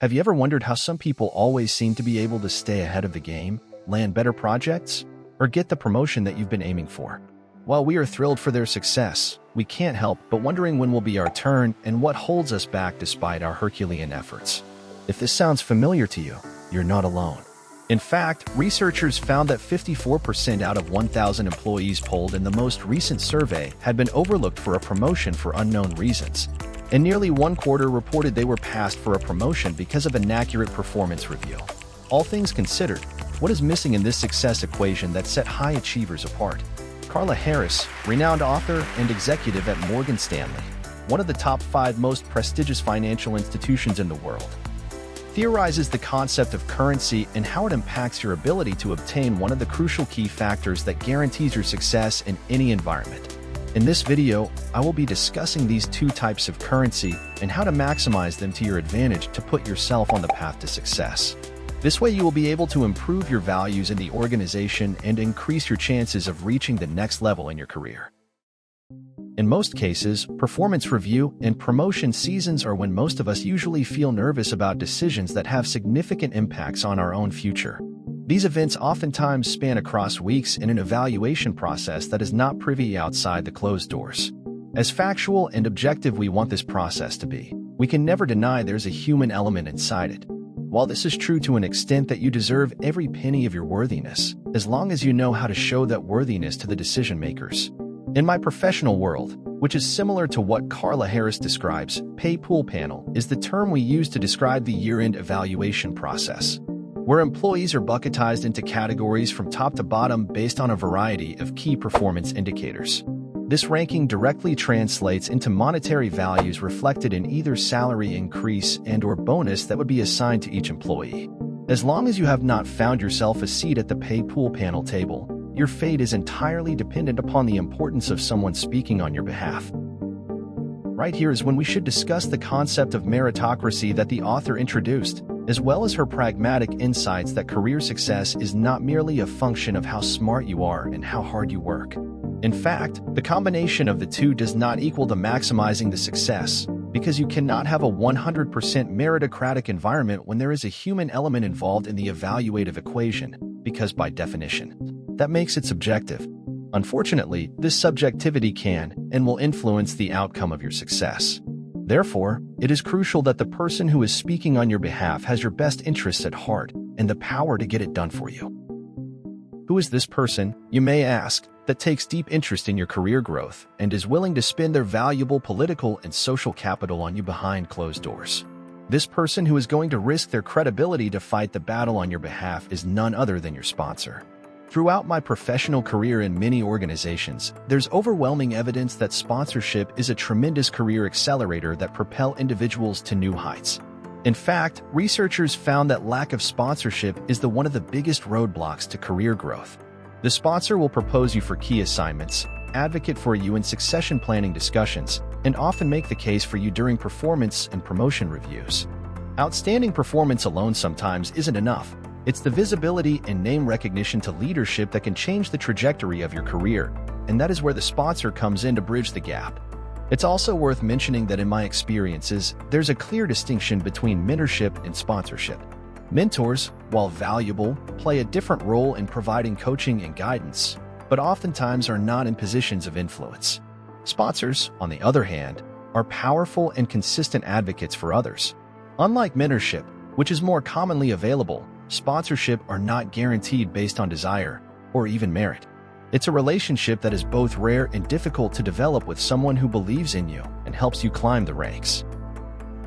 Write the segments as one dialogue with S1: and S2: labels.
S1: Have you ever wondered how some people always seem to be able to stay ahead of the game, land better projects, or get the promotion that you've been aiming for? While we are thrilled for their success, we can't help but wondering when will be our turn and what holds us back despite our Herculean efforts. If this sounds familiar to you, you're not alone. In fact, researchers found that 54% out of 1,000 employees polled in the most recent survey had been overlooked for a promotion for unknown reasons, and nearly one quarter reported they were passed for a promotion because of inaccurate performance review. All things considered, what is missing in this success equation that set high achievers apart? Carla Harris, renowned author and executive at Morgan Stanley, one of the top 5 most prestigious financial institutions in the world, theorizes the concept of currency and how it impacts your ability to obtain one of the crucial key factors that guarantees your success in any environment. In this video, I will be discussing these 2 types of currency and how to maximize them to your advantage to put yourself on the path to success. This way you will be able to improve your values in the organization and increase your chances of reaching the next level in your career. In most cases, performance review and promotion seasons are when most of us usually feel nervous about decisions that have significant impacts on our own future. These events oftentimes span across weeks in an evaluation process that is not privy outside the closed doors. As factual and objective we want this process to be, we can never deny there's a human element inside it. While this is true to an extent that you deserve every penny of your worthiness, as long as you know how to show that worthiness to the decision makers. In my professional world, which is similar to what Carla Harris describes, pay pool panel is the term we use to describe the year-end evaluation process, where employees are bucketized into categories from top to bottom based on a variety of key performance indicators. This ranking directly translates into monetary values reflected in either salary increase and/or bonus that would be assigned to each employee. As long as you have not found yourself a seat at the pay pool panel table, your fate is entirely dependent upon the importance of someone speaking on your behalf. Right here is when we should discuss the concept of meritocracy that the author introduced, as well as her pragmatic insights that career success is not merely a function of how smart you are and how hard you work. In fact, the combination of the two does not equal to maximizing the success, because you cannot have a 100% meritocratic environment when there is a human element involved in the evaluative equation, because by definition, that makes it subjective. Unfortunately, this subjectivity can and will influence the outcome of your success. Therefore, it is crucial that the person who is speaking on your behalf has your best interests at heart and the power to get it done for you. Who is this person, you may ask, that takes deep interest in your career growth and is willing to spend their valuable political and social capital on you behind closed doors? This person who is going to risk their credibility to fight the battle on your behalf is none other than your sponsor. Throughout my professional career in many organizations, there's overwhelming evidence that sponsorship is a tremendous career accelerator that propels individuals to new heights. In fact, researchers found that lack of sponsorship is one of the biggest roadblocks to career growth. The sponsor will propose you for key assignments, advocate for you in succession planning discussions, and often make the case for you during performance and promotion reviews. Outstanding performance alone sometimes isn't enough. It's the visibility and name recognition to leadership that can change the trajectory of your career, and that is where the sponsor comes in to bridge the gap. It's also worth mentioning that in my experiences, there's a clear distinction between mentorship and sponsorship. Mentors, while valuable, play a different role in providing coaching and guidance, but oftentimes are not in positions of influence. Sponsors, on the other hand, are powerful and consistent advocates for others. Unlike mentorship, which is more commonly available, sponsorship are not guaranteed based on desire or even merit. It's a relationship that is both rare and difficult to develop with someone who believes in you and helps you climb the ranks.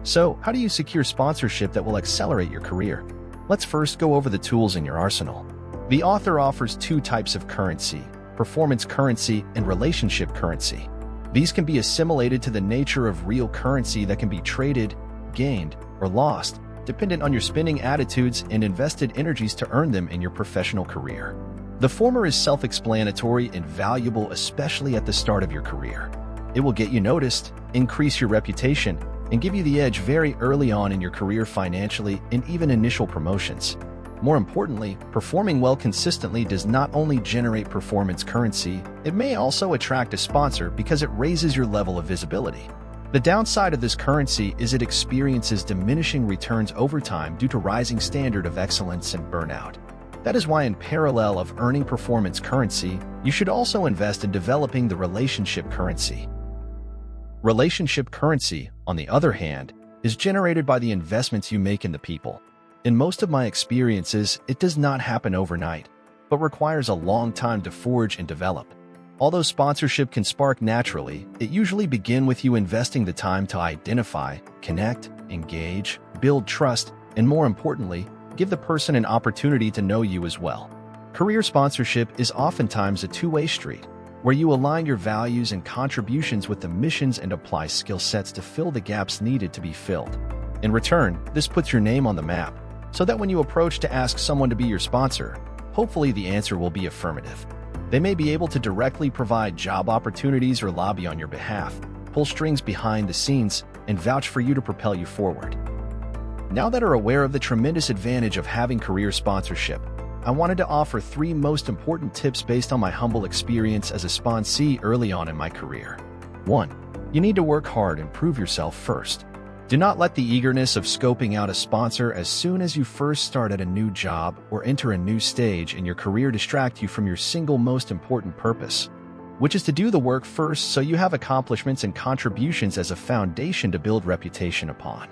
S1: So, how do you secure sponsorship that will accelerate your career? Let's first go over the tools in your arsenal. The author offers 2 types of currency: performance currency and relationship currency. These can be assimilated to the nature of real currency that can be traded, gained, or lost, dependent on your spending attitudes and invested energies to earn them in your professional career. The former is self-explanatory and valuable, especially at the start of your career. It will get you noticed, increase your reputation, and give you the edge very early on in your career financially and even initial promotions. More importantly, performing well consistently does not only generate performance currency, it may also attract a sponsor because it raises your level of visibility. The downside of this currency is it experiences diminishing returns over time due to rising standard of excellence and burnout. That is why in parallel of earning performance currency, you should also invest in developing the relationship currency. Relationship currency, on the other hand, is generated by the investments you make in the people. In most of my experiences, it does not happen overnight, but requires a long time to forge and develop. Although sponsorship can spark naturally, it usually begins with you investing the time to identify, connect, engage, build trust, and more importantly, give the person an opportunity to know you as well. Career sponsorship is oftentimes a two-way street, where you align your values and contributions with the missions and apply skill sets to fill the gaps needed to be filled. In return, this puts your name on the map, so that when you approach to ask someone to be your sponsor, hopefully the answer will be affirmative. They may be able to directly provide job opportunities or lobby on your behalf, pull strings behind the scenes, and vouch for you to propel you forward. Now that are aware of the tremendous advantage of having career sponsorship, I wanted to offer 3 most important tips based on my humble experience as a sponsee early on in my career. 1. You need to work hard and prove yourself first. Do not let the eagerness of scoping out a sponsor as soon as you first start at a new job or enter a new stage in your career distract you from your single most important purpose, which is to do the work first so you have accomplishments and contributions as a foundation to build reputation upon.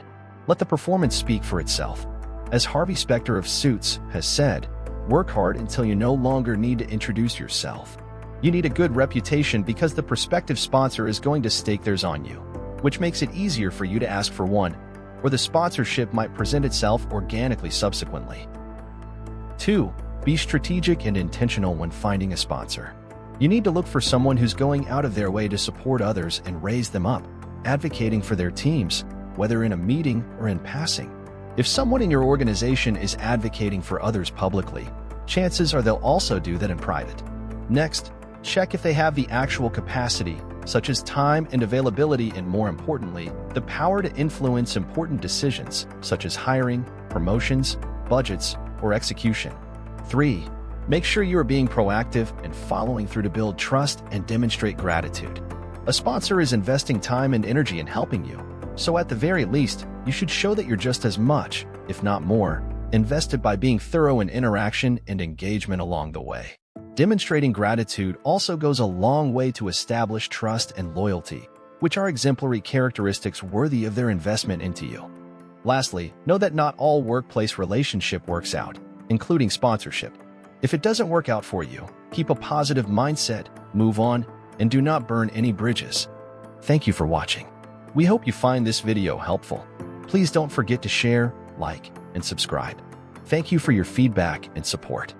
S1: Let the performance speak for itself. As Harvey Specter of Suits has said, work hard until you no longer need to introduce yourself. You need a good reputation because the prospective sponsor is going to stake theirs on you, which makes it easier for you to ask for one, or the sponsorship might present itself organically subsequently. 2. Be strategic and intentional when finding a sponsor. You need to look for someone who's going out of their way to support others and raise them up, advocating for their teams, whether in a meeting or in passing. If someone in your organization is advocating for others publicly, chances are they'll also do that in private. Next, check if they have the actual capacity, such as time and availability, and more importantly, the power to influence important decisions, such as hiring, promotions, budgets, or execution. 3. Make sure you are being proactive and following through to build trust and demonstrate gratitude. A sponsor is investing time and energy in helping you, so at the very least, you should show that you're just as much, if not more, invested by being thorough in interaction and engagement along the way. Demonstrating gratitude also goes a long way to establish trust and loyalty, which are exemplary characteristics worthy of their investment into you. Lastly, know that not all workplace relationship works out, including sponsorship. If it doesn't work out for you, keep a positive mindset, move on, and do not burn any bridges. Thank you for watching. We hope you find this video helpful. Please don't forget to share, like, and subscribe. Thank you for your feedback and support.